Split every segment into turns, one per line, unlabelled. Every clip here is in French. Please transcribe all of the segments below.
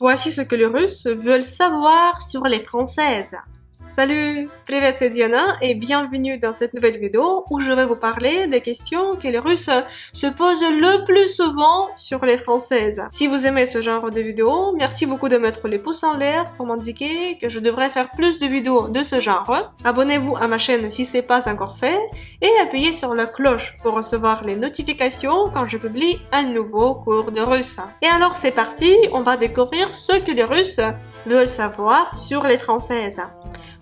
Voici ce que les Russes veulent savoir sur les Françaises. Salut, привет, c'est Diana et bienvenue dans cette nouvelle vidéo où je vais vous parler des questions que les Russes se posent le plus souvent sur les Françaises. Si vous aimez ce genre de vidéos, merci beaucoup de mettre les pouces en l'air pour m'indiquer que je devrais faire plus de vidéos de ce genre. Abonnez-vous à ma chaîne si ce n'est pas encore fait et appuyez sur la cloche pour recevoir les notifications quand je publie un nouveau cours de russe. Et alors c'est parti, on va découvrir ce que les Russes veulent savoir sur les Françaises.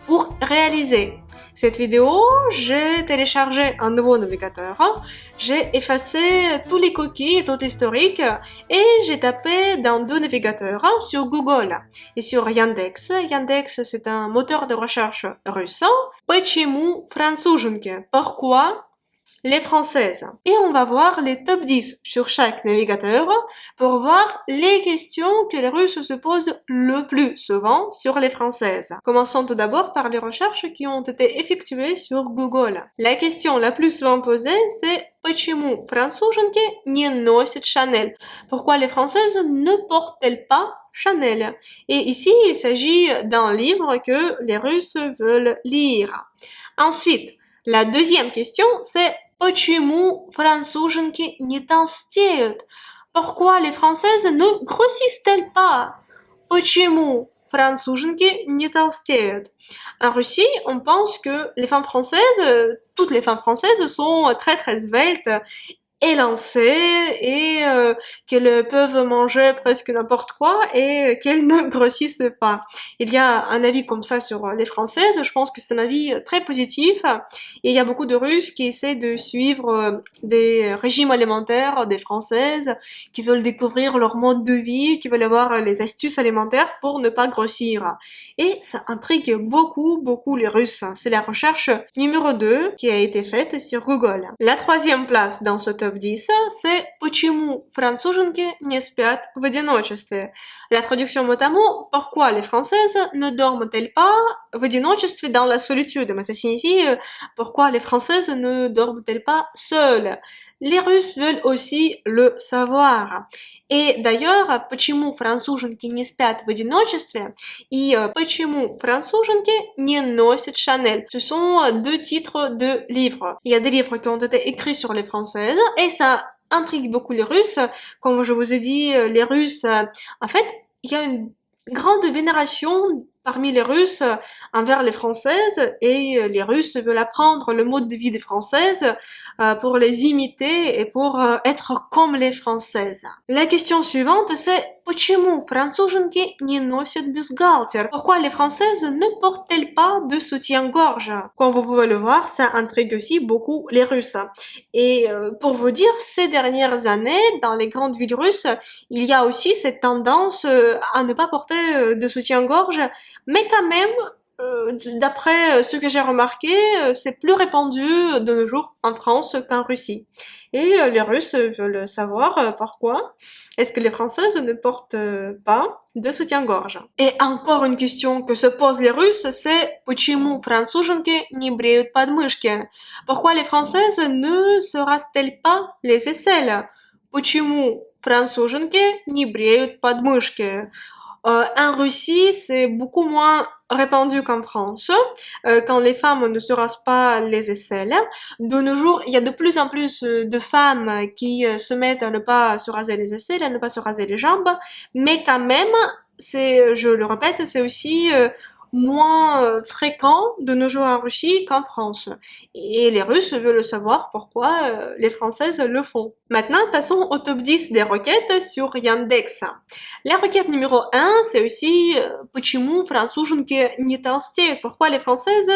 Pour réaliser cette vidéo, j'ai téléchargé un nouveau navigateur, j'ai effacé tous les cookies et tout historique et j'ai tapé dans deux navigateurs, sur Google et sur Yandex. Yandex, c'est un moteur de recherche russe. Почему француженки? Pourquoi les Françaises. Et on va voir les top 10 sur chaque navigateur pour voir les questions que les Russes se posent le plus souvent sur les Françaises. Commençons tout d'abord par les recherches qui ont été effectuées sur Google. La question la plus souvent posée, c'est Почему француженки не носят Chanel? Pourquoi les Françaises ne portent-elles pas Chanel? Et ici, il s'agit d'un livre que les Russes veulent lire. Ensuite, la deuxième question, c'est Почему француженки не толстеют? Pourquoi les Françaises ne grossissent-elles pas? Почему француженки не толстеют? En Russie, on pense que les femmes françaises, toutes les femmes françaises sont très sveltes, élancées et qu'elles peuvent manger presque n'importe quoi et qu'elles ne grossissent pas. Il y a un avis comme ça sur les Françaises, je pense que c'est un avis très positif et il y a beaucoup de Russes qui essaient de suivre des régimes alimentaires des Françaises, qui veulent découvrir leur mode de vie, qui veulent avoir les astuces alimentaires pour ne pas grossir. Et ça intrigue beaucoup les Russes. C'est la recherche numéro 2 qui a été faite sur Google. La troisième place dans ce top 10, c'est Почему француженки не спят в одиночестве? La traduction mot à mot, pourquoi les Françaises ne dorment-elles pas в одиночестве dans la solitude? Mais ça signifie pourquoi les Françaises ne dorment-elles pas seules? Les Russes veulent aussi le savoir. Et d'ailleurs, почему француженки не спят в одиночестве и почему француженки не носят Chanel. Ce sont deux titres de livres. Il y a des livres qui ont été écrits sur les Françaises et ça intrigue beaucoup les Russes. Comme je vous ai dit, les Russes, en fait, il y a une grande vénération parmi les Russes envers les Françaises et les Russes veulent apprendre le mode de vie des Françaises pour les imiter et pour être comme les Françaises. La question suivante c'est Почему француженки не носят бюстгальтер? Pourquoi les Françaises ne portent-elles pas de soutien-gorge? Comme vous pouvez le voir, ça intrigue aussi beaucoup les Russes. Et pour vous dire, ces dernières années, dans les grandes villes russes, il y a aussi cette tendance à ne pas porter de soutien-gorge, mais quand même, d'après ce que j'ai remarqué, c'est plus répandu de nos jours en France qu'en Russie. Et les Russes veulent savoir pourquoi est-ce que les Françaises ne portent pas de soutien-gorge. Et encore une question que se posent les Russes, c'est Почему француженки не бреют подмышки? Pourquoi les Françaises ne se rasent-elles pas les aisselles? Почему француженки не бреют подмышки? En Russie, c'est beaucoup moins répandu qu'en France, quand les femmes ne se rasent pas les aisselles. De nos jours, il y a de plus en plus de femmes qui se mettent à ne pas se raser les aisselles, à ne pas se raser les jambes, mais quand même, c'est, je le répète, c'est aussi moins fréquent de nos jours en Russie qu'en France. Et les Russes veulent savoir pourquoi les Françaises le font. Maintenant, passons au top 10 des requêtes sur Yandex. La requête numéro 1, c'est aussi Почему француженки не толстеют? Pourquoi les Françaises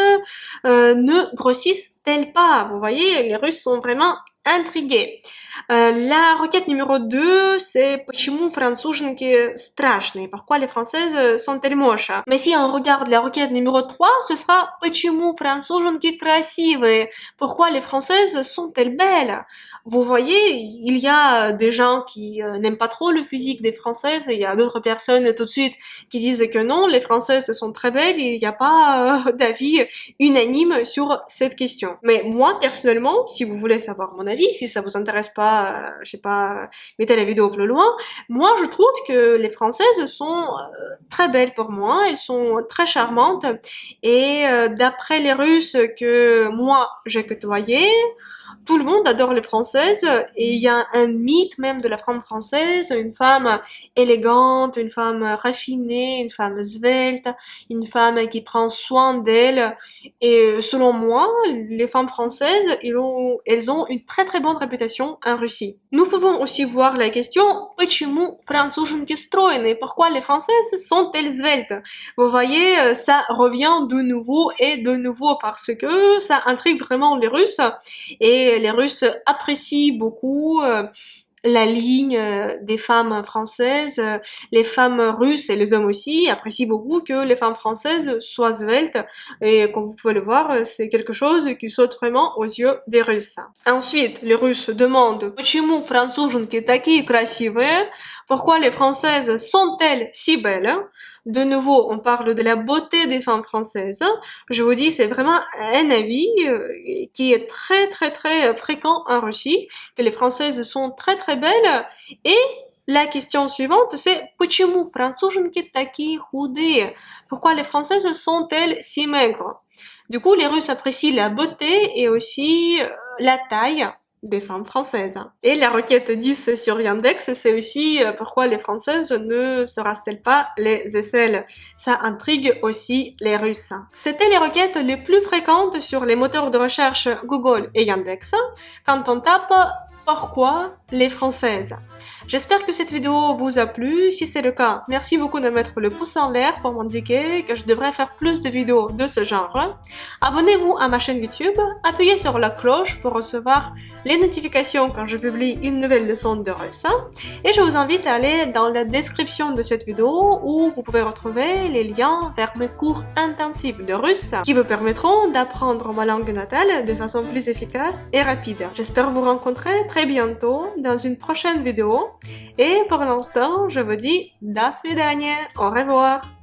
ne grossissent-elles pas? Vous voyez, les Russes sont vraiment intrigués. La requête numéro 2, c'est Почему француженки страшные? Pourquoi les Françaises sont-elles moches? Mais si on regarde la requête numéro 3, ce sera Почему француженки красивые? Pourquoi les Françaises sont-elles belles? Vous voyez, il y a des gens qui n'aiment pas trop le physique des Françaises, et il y a d'autres personnes tout de suite qui disent que non, les Françaises sont très belles, et il n'y a pas d'avis unanime sur cette question. Mais moi, personnellement, si vous voulez savoir mon avis, avis. Si ça vous intéresse pas, je sais pas, mettez la vidéo plus loin. Moi, je trouve que les Françaises sont très belles pour moi. Elles sont très charmantes. Et d'après les Russes que moi, j'ai côtoyés, tout le monde adore les Françaises et il y a un mythe même de la femme française, une femme élégante, une femme raffinée, une femme svelte, une femme qui prend soin d'elle. Et selon moi, les femmes françaises, elles ont une très très bonne réputation en Russie. Nous pouvons aussi voir la question «Почему француженки стройные?» Pourquoi les Françaises sont-elles sveltes? Vous voyez, ça revient de nouveau et de nouveau parce que ça intrigue vraiment les Russes. Et les Russes apprécient beaucoup la ligne des femmes françaises. Les femmes russes et les hommes aussi apprécient beaucoup que les femmes françaises soient sveltes. Et comme vous pouvez le voir, c'est quelque chose qui saute vraiment aux yeux des Russes. Ensuite, les Russes demandent «Почему француженки такие красивые?» Pourquoi les Françaises sont-elles si belles? De nouveau, on parle de la beauté des femmes françaises. Je vous dis, c'est vraiment un avis qui est très très très fréquent en Russie, que les Françaises sont très très belles. Et la question suivante, c'est «Почему француженки такие худые?» Pourquoi les Françaises sont-elles si maigres? Du coup, les Russes apprécient la beauté et aussi la taille des femmes françaises. Et la requête 10 sur Yandex, c'est aussi pourquoi les Françaises ne se rasent-elles pas les aisselles. Ça intrigue aussi les Russes. C'était les requêtes les plus fréquentes sur les moteurs de recherche Google et Yandex quand on tape pourquoi les Françaises. J'espère que cette vidéo vous a plu. Si c'est le cas, merci beaucoup de mettre le pouce en l'air pour m'indiquer que je devrais faire plus de vidéos de ce genre. Abonnez-vous à ma chaîne YouTube, appuyez sur la cloche pour recevoir les notifications quand je publie une nouvelle leçon de russe. Et je vous invite à aller dans la description de cette vidéo où vous pouvez retrouver les liens vers mes cours intensifs de russe qui vous permettront d'apprendre ma langue natale de façon plus efficace et rapide. J'espère vous rencontrer très bientôt dans une prochaine vidéo. Et pour l'instant, je vous dis до свидания, au revoir.